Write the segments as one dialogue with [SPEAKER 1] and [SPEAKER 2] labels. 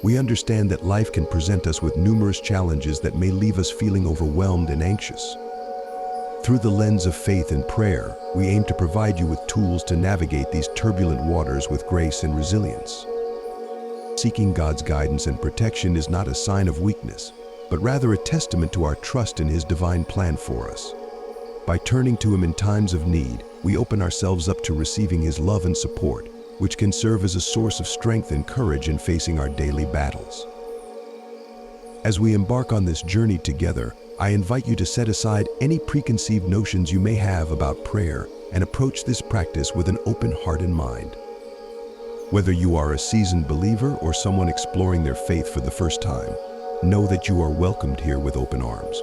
[SPEAKER 1] We understand that life can present us with numerous challenges that may leave us feeling overwhelmed and anxious. Through the lens of faith and prayer, we aim to provide you with tools to navigate these turbulent waters with grace and resilience. Seeking God's guidance and protection is not a sign of weakness, but rather a testament to our trust in His divine plan for us. By turning to Him in times of need, we open ourselves up to receiving His love and support, which can serve as a source of strength and courage in facing our daily battles. As we embark on this journey together, I invite you to set aside any preconceived notions you may have about prayer and approach this practice with an open heart and mind. Whether you are a seasoned believer or someone exploring their faith for the first time, know that you are welcomed here with open arms.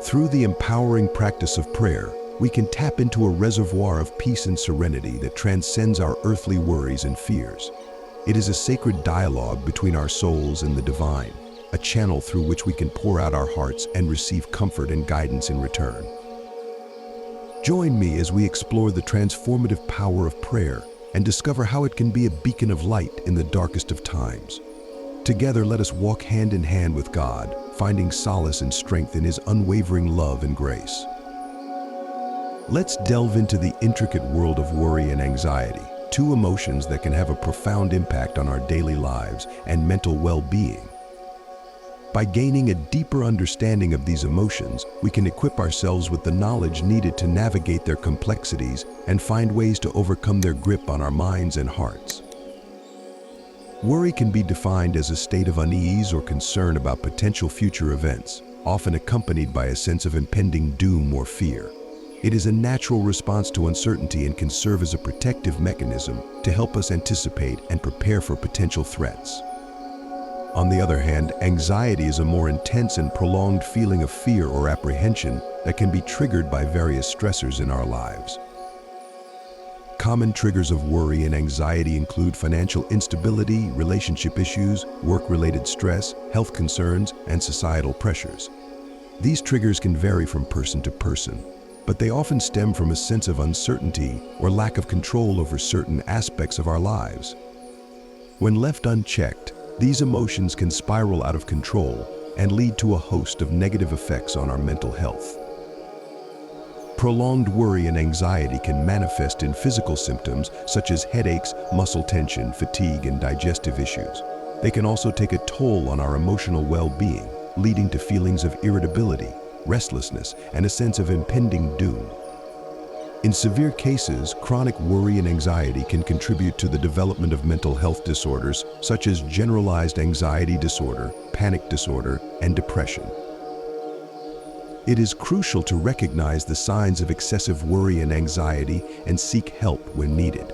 [SPEAKER 1] Through the empowering practice of prayer, we can tap into a reservoir of peace and serenity that transcends our earthly worries and fears. It is a sacred dialogue between our souls and the divine, a channel through which we can pour out our hearts and receive comfort and guidance in return. Join me as we explore the transformative power of prayer and discover how it can be a beacon of light in the darkest of times. Together, let us walk hand in hand with God, finding solace and strength in His unwavering love and grace. Let's delve into the intricate world of worry and anxiety, two emotions that can have a profound impact on our daily lives and mental well-being. By gaining a deeper understanding of these emotions, we can equip ourselves with the knowledge needed to navigate their complexities and find ways to overcome their grip on our minds and hearts. Worry can be defined as a state of unease or concern about potential future events, often accompanied by a sense of impending doom or fear. It is a natural response to uncertainty and can serve as a protective mechanism to help us anticipate and prepare for potential threats. On the other hand, anxiety is a more intense and prolonged feeling of fear or apprehension that can be triggered by various stressors in our lives. Common triggers of worry and anxiety include financial instability, relationship issues, work-related stress, health concerns, and societal pressures. These triggers can vary from person to person, but they often stem from a sense of uncertainty or lack of control over certain aspects of our lives. When left unchecked, these emotions can spiral out of control and lead to a host of negative effects on our mental health. Prolonged worry and anxiety can manifest in physical symptoms such as headaches, muscle tension, fatigue, and digestive issues. They can also take a toll on our emotional well-being, leading to feelings of irritability, restlessness, and a sense of impending doom. In severe cases, chronic worry and anxiety can contribute to the development of mental health disorders such as generalized anxiety disorder, panic disorder, and depression. It is crucial to recognize the signs of excessive worry and anxiety and seek help when needed.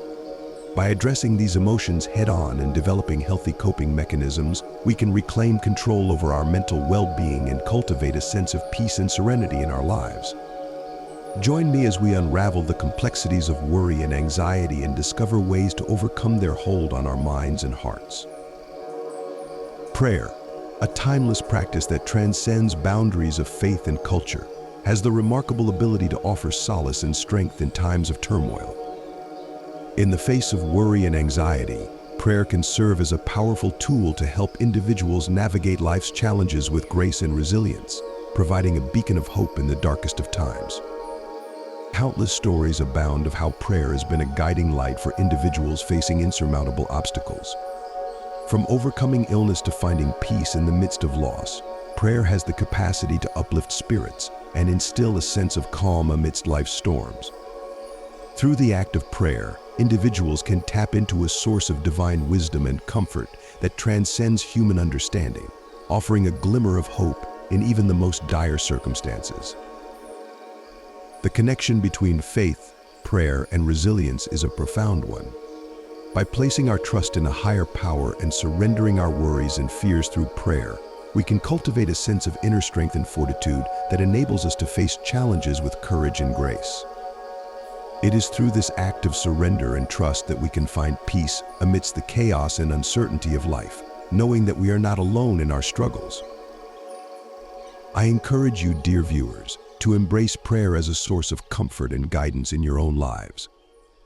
[SPEAKER 1] By addressing these emotions head-on and developing healthy coping mechanisms, we can reclaim control over our mental well-being and cultivate a sense of peace and serenity in our lives. Join me as we unravel the complexities of worry and anxiety and discover ways to overcome their hold on our minds and hearts. Prayer, a timeless practice that transcends boundaries of faith and culture, has the remarkable ability to offer solace and strength in times of turmoil. In the face of worry and anxiety, prayer can serve as a powerful tool to help individuals navigate life's challenges with grace and resilience, providing a beacon of hope in the darkest of times. Countless stories abound of how prayer has been a guiding light for individuals facing insurmountable obstacles. From overcoming illness to finding peace in the midst of loss, prayer has the capacity to uplift spirits and instill a sense of calm amidst life's storms. Through the act of prayer, individuals can tap into a source of divine wisdom and comfort that transcends human understanding, offering a glimmer of hope in even the most dire circumstances. The connection between faith, prayer, and resilience is a profound one. By placing our trust in a higher power and surrendering our worries and fears through prayer, we can cultivate a sense of inner strength and fortitude that enables us to face challenges with courage and grace. It is through this act of surrender and trust that we can find peace amidst the chaos and uncertainty of life, knowing that we are not alone in our struggles. I encourage you, dear viewers, to embrace prayer as a source of comfort and guidance in your own lives.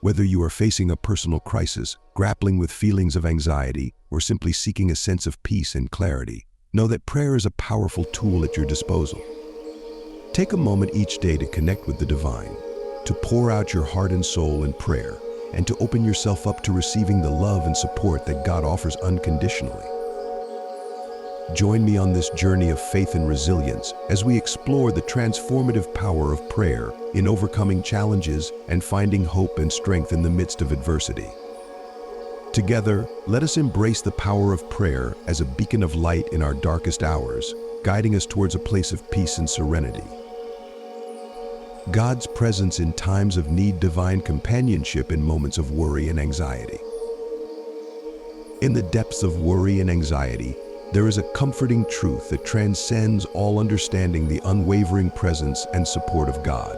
[SPEAKER 1] Whether you are facing a personal crisis, grappling with feelings of anxiety, or simply seeking a sense of peace and clarity, know that prayer is a powerful tool at your disposal. Take a moment each day to connect with the divine, to pour out your heart and soul in prayer, and to open yourself up to receiving the love and support that God offers unconditionally. Join me on this journey of faith and resilience as we explore the transformative power of prayer in overcoming challenges and finding hope and strength in the midst of adversity. Together, let us embrace the power of prayer as a beacon of light in our darkest hours, guiding us towards a place of peace and serenity. God's presence in times of need, divine companionship in moments of worry and anxiety. In the depths of worry and anxiety, there is a comforting truth that transcends all understanding: the unwavering presence and support of God.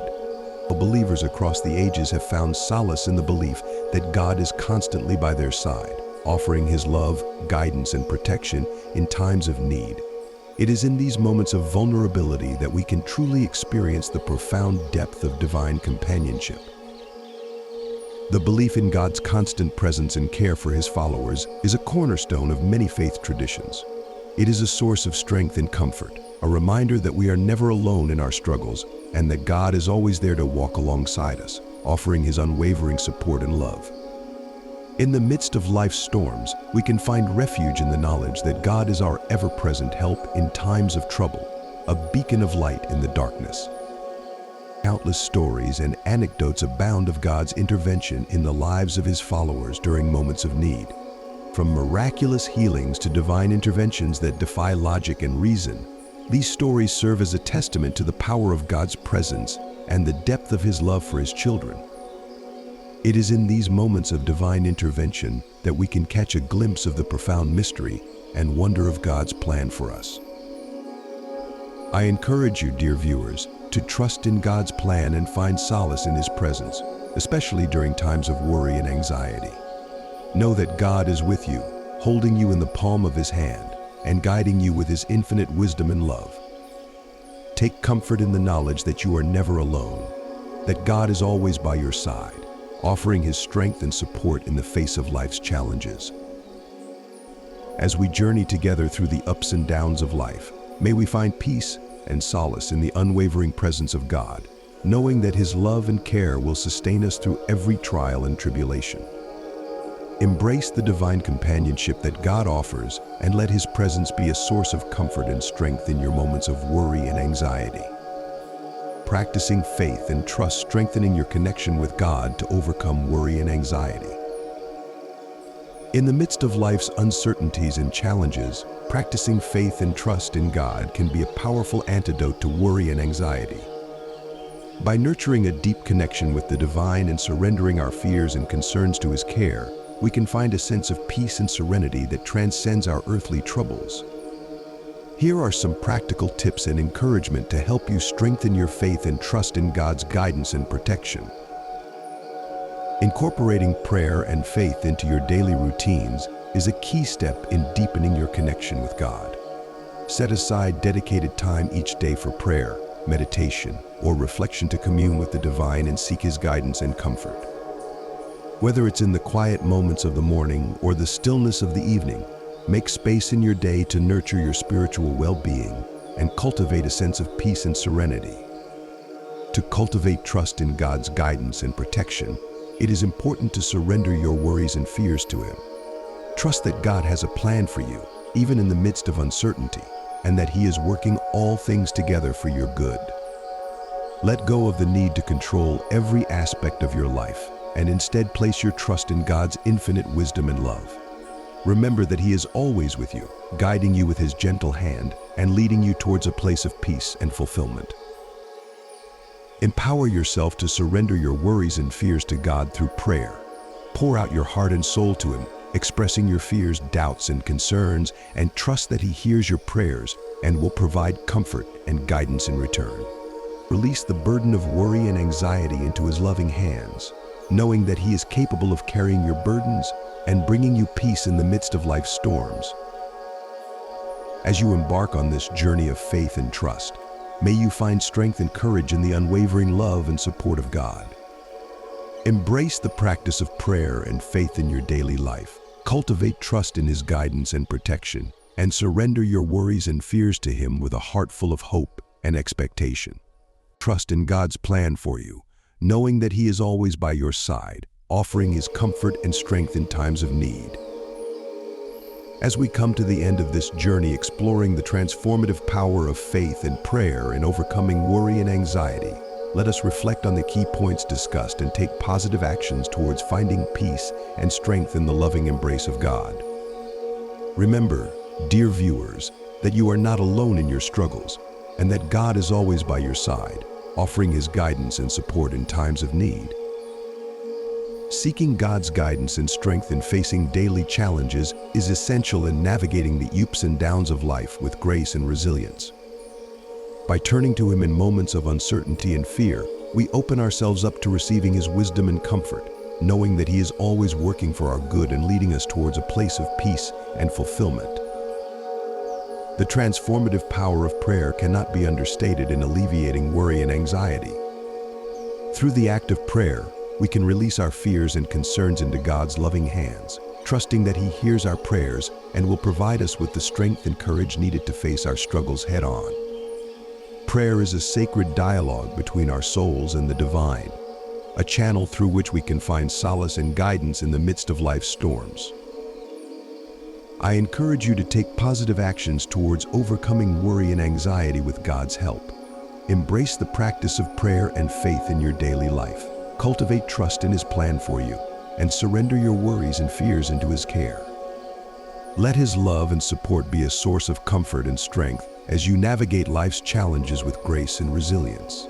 [SPEAKER 1] Believers across the ages have found solace in the belief that God is constantly by their side, offering His love, guidance, and protection in times of need. It is in these moments of vulnerability that we can truly experience the profound depth of divine companionship. The belief in God's constant presence and care for His followers is a cornerstone of many faith traditions. It is a source of strength and comfort, a reminder that we are never alone in our struggles and that God is always there to walk alongside us, offering His unwavering support and love. In the midst of life's storms, we can find refuge in the knowledge that God is our ever-present help in times of trouble, a beacon of light in the darkness. Countless stories and anecdotes abound of God's intervention in the lives of His followers during moments of need. From miraculous healings to divine interventions that defy logic and reason, these stories serve as a testament to the power of God's presence and the depth of His love for His children. It is in these moments of divine intervention that we can catch a glimpse of the profound mystery and wonder of God's plan for us. I encourage you, dear viewers, to trust in God's plan and find solace in His presence, especially during times of worry and anxiety. Know that God is with you, holding you in the palm of His hand and guiding you with His infinite wisdom and love. Take comfort in the knowledge that you are never alone, that God is always by your side, offering His strength and support in the face of life's challenges. As we journey together through the ups and downs of life, may we find peace and solace in the unwavering presence of God, knowing that His love and care will sustain us through every trial and tribulation. Embrace the divine companionship that God offers and let His presence be a source of comfort and strength in your moments of worry and anxiety. Practicing faith and trust, strengthening your connection with God to overcome worry and anxiety. In the midst of life's uncertainties and challenges, practicing faith and trust in God can be a powerful antidote to worry and anxiety. By nurturing a deep connection with the divine and surrendering our fears and concerns to His care, we can find a sense of peace and serenity that transcends our earthly troubles. Here are some practical tips and encouragement to help you strengthen your faith and trust in God's guidance and protection. Incorporating prayer and faith into your daily routines is a key step in deepening your connection with God. Set aside dedicated time each day for prayer, meditation, or reflection to commune with the divine and seek His guidance and comfort. Whether it's in the quiet moments of the morning or the stillness of the evening, make space in your day to nurture your spiritual well-being and cultivate a sense of peace and serenity. To cultivate trust in God's guidance and protection, it is important to surrender your worries and fears to Him. Trust that God has a plan for you, even in the midst of uncertainty, and that He is working all things together for your good. Let go of the need to control every aspect of your life, and instead place your trust in God's infinite wisdom and love. Remember that He is always with you, guiding you with His gentle hand and leading you towards a place of peace and fulfillment. Empower yourself to surrender your worries and fears to God through prayer. Pour out your heart and soul to Him, expressing your fears, doubts, and concerns, and trust that He hears your prayers and will provide comfort and guidance in return. Release the burden of worry and anxiety into His loving hands, knowing that He is capable of carrying your burdens and bringing you peace in the midst of life's storms. As you embark on this journey of faith and trust, may you find strength and courage in the unwavering love and support of God. Embrace the practice of prayer and faith in your daily life. Cultivate trust in His guidance and protection, and surrender your worries and fears to Him with a heart full of hope and expectation. Trust in God's plan for you, knowing that He is always by your side, offering His comfort and strength in times of need. As we come to the end of this journey exploring the transformative power of faith and prayer in overcoming worry and anxiety, let us reflect on the key points discussed and take positive actions towards finding peace and strength in the loving embrace of God. Remember, dear viewers, that you are not alone in your struggles, and that God is always by your side, offering His guidance and support in times of need. Seeking God's guidance and strength in facing daily challenges is essential in navigating the ups and downs of life with grace and resilience. By turning to Him in moments of uncertainty and fear, we open ourselves up to receiving His wisdom and comfort, knowing that He is always working for our good and leading us towards a place of peace and fulfillment. The transformative power of prayer cannot be understated in alleviating worry and anxiety. Through the act of prayer, we can release our fears and concerns into God's loving hands, trusting that He hears our prayers and will provide us with the strength and courage needed to face our struggles head-on. Prayer is a sacred dialogue between our souls and the divine, a channel through which we can find solace and guidance in the midst of life's storms. I encourage you to take positive actions towards overcoming worry and anxiety with God's help. Embrace the practice of prayer and faith in your daily life. Cultivate trust in His plan for you, and surrender your worries and fears into His care. Let His love and support be a source of comfort and strength as you navigate life's challenges with grace and resilience.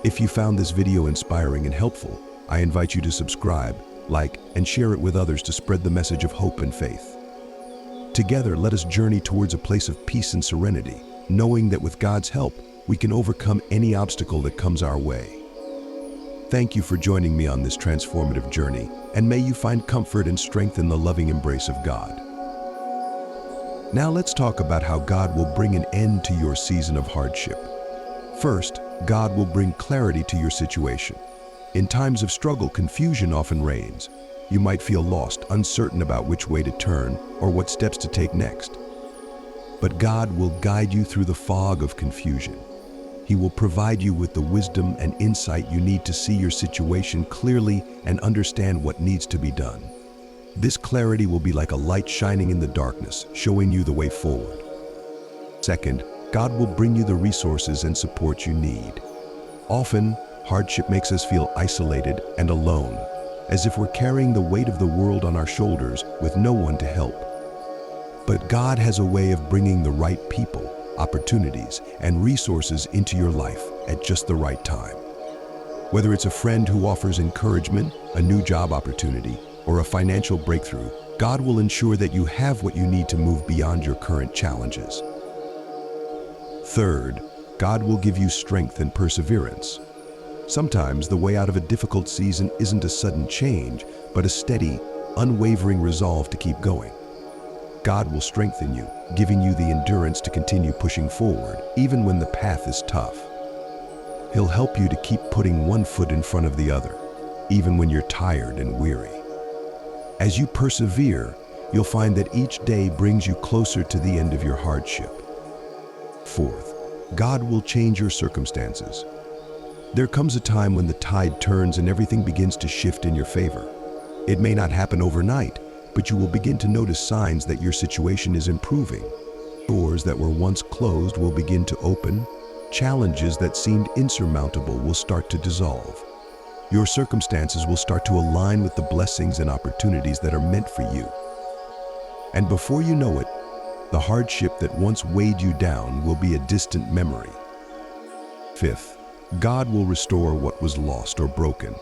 [SPEAKER 1] If you found this video inspiring and helpful, I invite you to subscribe, like, and share it with others to spread the message of hope and faith. Together, let us journey towards a place of peace and serenity, knowing that with God's help, we can overcome any obstacle that comes our way. Thank you for joining me on this transformative journey, and may you find comfort and strength in the loving embrace of God. Now let's talk about how God will bring an end to your season of hardship. First, God will bring clarity to your situation. In times of struggle, confusion often reigns. You might feel lost, uncertain about which way to turn or what steps to take next. But God will guide you through the fog of confusion. He will provide you with the wisdom and insight you need to see your situation clearly and understand what needs to be done. This clarity will be like a light shining in the darkness, showing you the way forward. Second, God will bring you the resources and support you need. Often, hardship makes us feel isolated and alone, as if we're carrying the weight of the world on our shoulders with no one to help. But God has a way of bringing the right people, opportunities, and resources into your life at just the right time. Whether it's a friend who offers encouragement, a new job opportunity, or a financial breakthrough, God will ensure that you have what you need to move beyond your current challenges. Third, God will give you strength and perseverance. Sometimes the way out of a difficult season isn't a sudden change, but a steady, unwavering resolve to keep going. God will strengthen you, giving you the endurance to continue pushing forward, even when the path is tough. He'll help you to keep putting one foot in front of the other, even when you're tired and weary. As you persevere, you'll find that each day brings you closer to the end of your hardship. Fourth, God will change your circumstances. There comes a time when the tide turns and everything begins to shift in your favor. It may not happen overnight, but you will begin to notice signs that your situation is improving. Doors that were once closed will begin to open. Challenges that seemed insurmountable will start to dissolve. Your circumstances will start to align with the blessings and opportunities that are meant for you. And before you know it, the hardship that once weighed you down will be a distant memory. Fifth, God will restore what was lost or broken.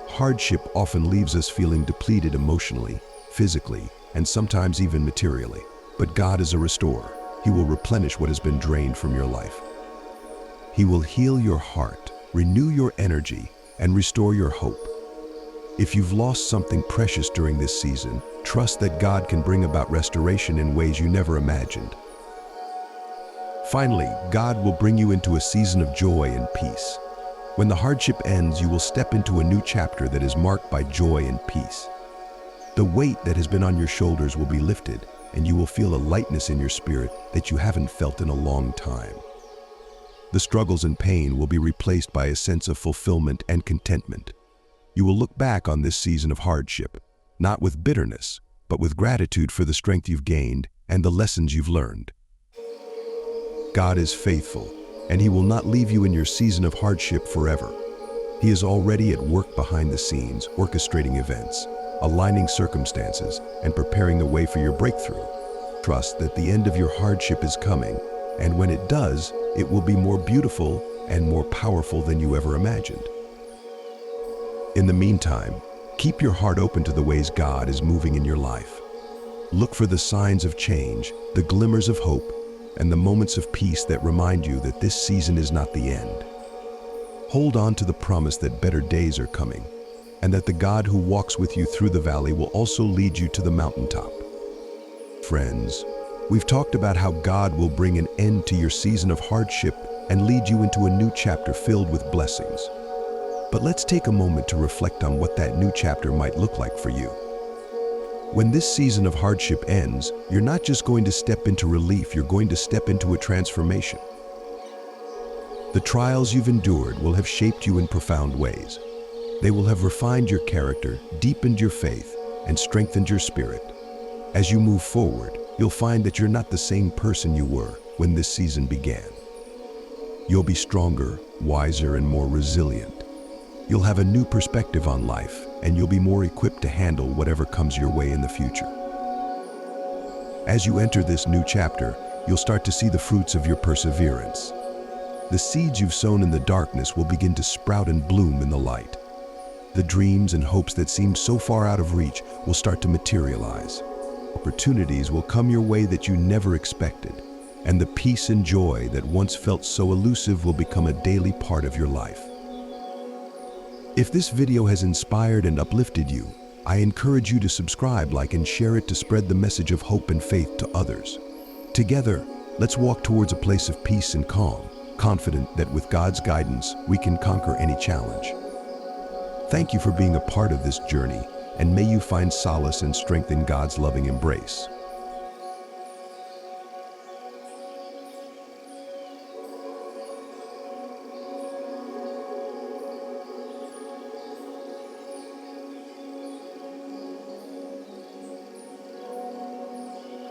[SPEAKER 1] Hardship often leaves us feeling depleted emotionally, physically, and sometimes even materially. But God is a restorer. He will replenish what has been drained from your life. He will heal your heart, renew your energy, and restore your hope. If you've lost something precious during this season, trust that God can bring about restoration in ways you never imagined. Finally, God will bring you into a season of joy and peace. When the hardship ends, you will step into a new chapter that is marked by joy and peace. The weight that has been on your shoulders will be lifted, and you will feel a lightness in your spirit that you haven't felt in a long time. The struggles and pain will be replaced by a sense of fulfillment and contentment. You will look back on this season of hardship, not with bitterness, but with gratitude for the strength you've gained and the lessons you've learned. God is faithful, and He will not leave you in your season of hardship forever. He is already at work behind the scenes, orchestrating events, aligning circumstances, and preparing the way for your breakthrough. Trust that the end of your hardship is coming, and when it does, it will be more beautiful and more powerful than you ever imagined. In the meantime, keep your heart open to the ways God is moving in your life. Look for the signs of change, the glimmers of hope, and the moments of peace that remind you that this season is not the end. Hold on to the promise that better days are coming, and that the God who walks with you through the valley will also lead you to the mountaintop. Friends, we've talked about how God will bring an end to your season of hardship and lead you into a new chapter filled with blessings. But let's take a moment to reflect on what that new chapter might look like for you. When this season of hardship ends, you're not just going to step into relief, you're going to step into a transformation. The trials you've endured will have shaped you in profound ways. They will have refined your character, deepened your faith, and strengthened your spirit. As you move forward, you'll find that you're not the same person you were when this season began. You'll be stronger, wiser, and more resilient. You'll have a new perspective on life, and you'll be more equipped to handle whatever comes your way in the future. As you enter this new chapter, you'll start to see the fruits of your perseverance. The seeds you've sown in the darkness will begin to sprout and bloom in the light. The dreams and hopes that seemed so far out of reach will start to materialize. Opportunities will come your way that you never expected, and the peace and joy that once felt so elusive will become a daily part of your life. If this video has inspired and uplifted you, I encourage you to subscribe, like, and share it to spread the message of hope and faith to others. Together, let's walk towards a place of peace and calm, confident that with God's guidance, we can conquer any challenge. Thank you for being a part of this journey, and may you find solace and strength in God's loving embrace.